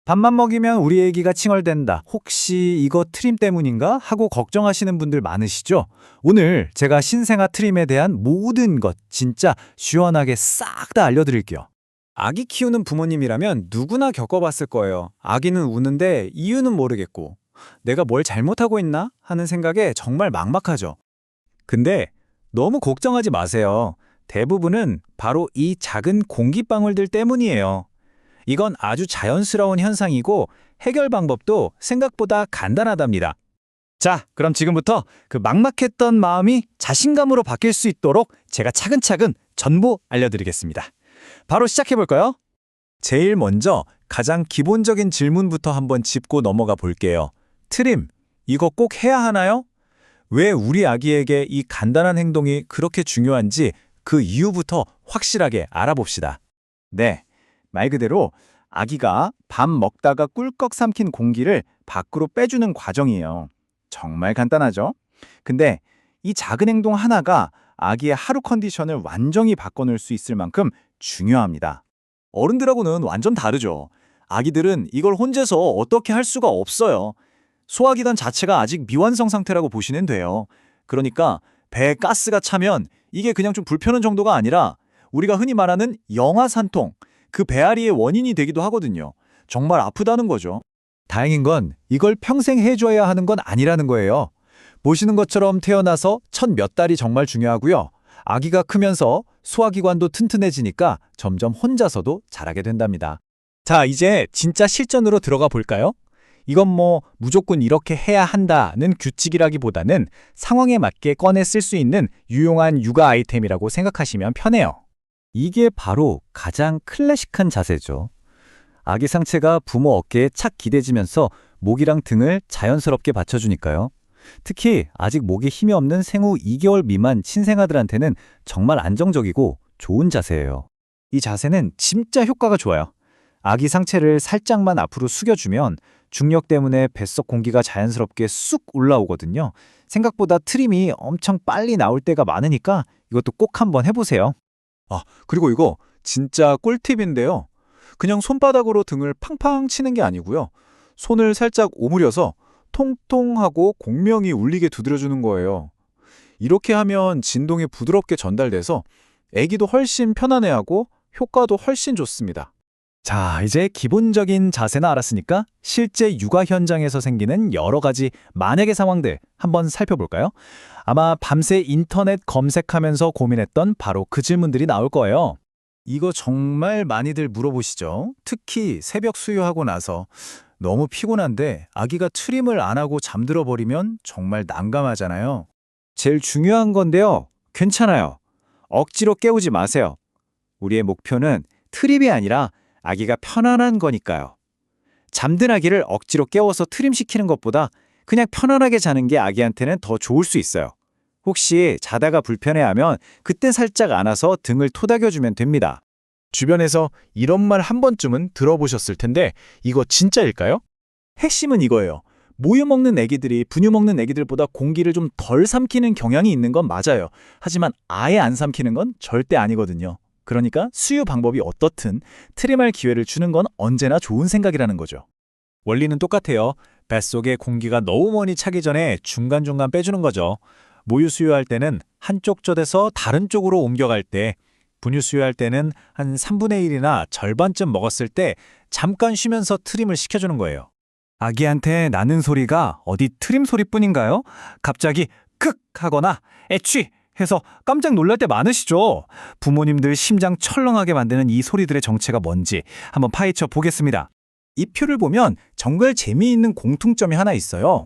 밥만 먹이면 우리 애기가 칭얼댄다. 혹시 이거 트림 때문인가? 하고 걱정하시는 분들 많으시죠? 오늘 제가 신생아 트림에 대한 모든 것 진짜 시원하게 싹 다 알려드릴게요. 아기 키우는 부모님이라면 누구나 겪어봤을 거예요. 아기는 우는데 이유는 모르겠고, 내가 뭘 잘못하고 있나 하는 생각에 정말 막막하죠. 근데 너무 걱정하지 마세요. 대부분은 바로 이 작은 공기방울들 때문이에요. 이건 아주 자연스러운 현상이고 해결 방법도 생각보다 간단하답니다. 자, 그럼 지금부터 그 막막했던 마음이 자신감으로 바뀔 수 있도록 제가 차근차근 전부 알려드리겠습니다. 바로 시작해볼까요? 제일 먼저 가장 기본적인 질문부터 한번 짚고 넘어가 볼게요. 트림, 이거 꼭 해야 하나요? 왜 우리 아기에게 이 간단한 행동이 그렇게 중요한지 그 이유부터 확실하게 알아봅시다. 네, 말 그대로 아기가 밥 먹다가 꿀꺽 삼킨 공기를 밖으로 빼주는 과정이에요. 정말 간단하죠? 근데 이 작은 행동 하나가 아기의 하루 컨디션을 완전히 바꿔놓을 수 있을 만큼 중요합니다. 어른들하고는 완전 다르죠. 아기들은 이걸 혼자서 어떻게 할 수가 없어요. 소화기관 자체가 아직 미완성 상태라고 보시면 돼요. 그러니까 배에 가스가 차면 이게 그냥 좀 불편한 정도가 아니라 우리가 흔히 말하는 영아산통, 그 배앓이의 원인이 되기도 하거든요. 정말 아프다는 거죠. 다행인 건 이걸 평생 해줘야 하는 건 아니라는 거예요. 보시는 것처럼 태어나서 첫 몇 달이 정말 중요하고요. 아기가 크면서 소화기관도 튼튼해지니까 점점 혼자서도 자라게 된답니다. 자, 이제 진짜 실전으로 들어가 볼까요? 이건 무조건 이렇게 해야 한다는 규칙이라기보다는 상황에 맞게 꺼내 쓸 수 있는 유용한 육아 아이템이라고 생각하시면 편해요. 이게 바로 가장 클래식한 자세죠. 아기 상체가 부모 어깨에 착 기대지면서 목이랑 등을 자연스럽게 받쳐주니까요. 특히 아직 목에 힘이 없는 생후 2개월 미만 신생아들한테는 정말 안정적이고 좋은 자세예요. 이 자세는 진짜 효과가 좋아요. 아기 상체를 살짝만 앞으로 숙여주면 중력 때문에 뱃속 공기가 자연스럽게 쑥 올라오거든요. 생각보다 트림이 엄청 빨리 나올 때가 많으니까 이것도 꼭 한번 해보세요. 그리고 이거 진짜 꿀팁인데요. 그냥 손바닥으로 등을 팡팡 치는 게 아니고요. 손을 살짝 오므려서 통통하고 공명이 울리게 두드려주는 거예요. 이렇게 하면 진동이 부드럽게 전달돼서 아기도 훨씬 편안해하고 효과도 훨씬 좋습니다. 자, 이제 기본적인 자세는 알았으니까 실제 육아 현장에서 생기는 여러 가지 만약의 상황들 한번 살펴볼까요? 아마 밤새 인터넷 검색하면서 고민했던 바로 그 질문들이 나올 거예요. 이거 정말 많이들 물어보시죠? 특히 새벽 수유하고 나서 너무 피곤한데 아기가 트림을 안 하고 잠들어 버리면 정말 난감하잖아요. 제일 중요한 건데요. 괜찮아요. 억지로 깨우지 마세요. 우리의 목표는 트림이 아니라 아기가 편안한 거니까요. 잠든 아기를 억지로 깨워서 트림시키는 것보다 그냥 편안하게 자는 게 아기한테는 더 좋을 수 있어요. 혹시 자다가 불편해하면 그때 살짝 안아서 등을 토닥여주면 됩니다. 주변에서 이런 말 한 번쯤은 들어보셨을 텐데 이거 진짜일까요? 핵심은 이거예요. 모유 먹는 아기들이 분유 먹는 아기들보다 공기를 좀 덜 삼키는 경향이 있는 건 맞아요. 하지만 아예 안 삼키는 건 절대 아니거든요. 그러니까 수유 방법이 어떻든 트림할 기회를 주는 건 언제나 좋은 생각이라는 거죠. 원리는 똑같아요. 뱃속에 공기가 너무 많이 차기 전에 중간중간 빼주는 거죠. 모유 수유할 때는 한쪽 젖에서 다른 쪽으로 옮겨갈 때, 분유 수유할 때는 한 3분의 1이나 절반쯤 먹었을 때 잠깐 쉬면서 트림을 시켜주는 거예요. 아기한테 나는 소리가 어디 트림 소리뿐인가요? 갑자기 크크 하거나 애취 해서 깜짝 놀랄 때 많으시죠? 부모님들 심장 철렁하게 만드는 이 소리들의 정체가 뭔지 한번 파헤쳐 보겠습니다. 이 표를 보면 정말 재미있는 공통점이 하나 있어요.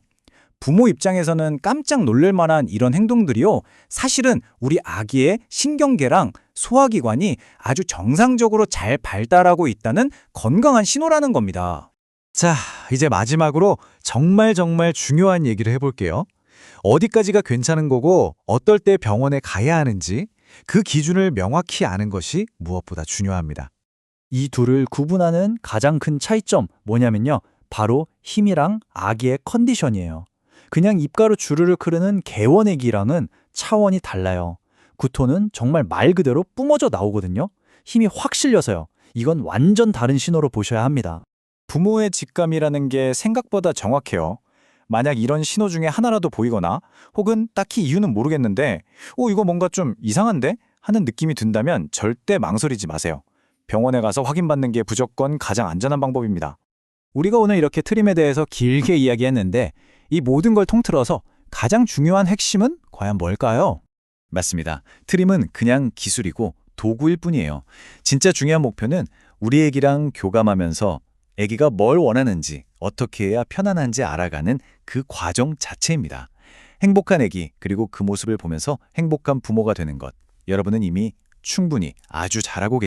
부모 입장에서는 깜짝 놀랄 만한 이런 행동들이요. 사실은 우리 아기의 신경계랑 소화기관이 아주 정상적으로 잘 발달하고 있다는 건강한 신호라는 겁니다. 자, 이제 마지막으로 정말 중요한 얘기를 해볼게요. 어디까지가 괜찮은 거고 어떨 때 병원에 가야 하는지 그 기준을 명확히 아는 것이 무엇보다 중요합니다. 이 둘을 구분하는 가장 큰 차이점 뭐냐면요. 바로 힘이랑 아기의 컨디션이에요. 그냥 입가로 주르륵 흐르는 개원애기랑은 차원이 달라요. 구토는 정말 말 그대로 뿜어져 나오거든요. 힘이 확 실려서요. 이건 완전 다른 신호로 보셔야 합니다. 부모의 직감이라는 게 생각보다 정확해요. 만약 이런 신호 중에 하나라도 보이거나 혹은 딱히 이유는 모르겠는데 이거 뭔가 좀 이상한데? 하는 느낌이 든다면 절대 망설이지 마세요. 병원에 가서 확인받는 게 무조건 가장 안전한 방법입니다. 우리가 오늘 이렇게 트림에 대해서 길게 이야기했는데 이 모든 걸 통틀어서 가장 중요한 핵심은 과연 뭘까요? 맞습니다. 트림은 그냥 기술이고 도구일 뿐이에요. 진짜 중요한 목표는 우리 애기랑 교감하면서 애기가 뭘 원하는지, 어떻게 해야 편안한지 알아가는 그 과정 자체입니다. 행복한 애기, 그리고 그 모습을 보면서 행복한 부모가 되는 것. 여러분은 이미 충분히 아주 잘하고 계십니다.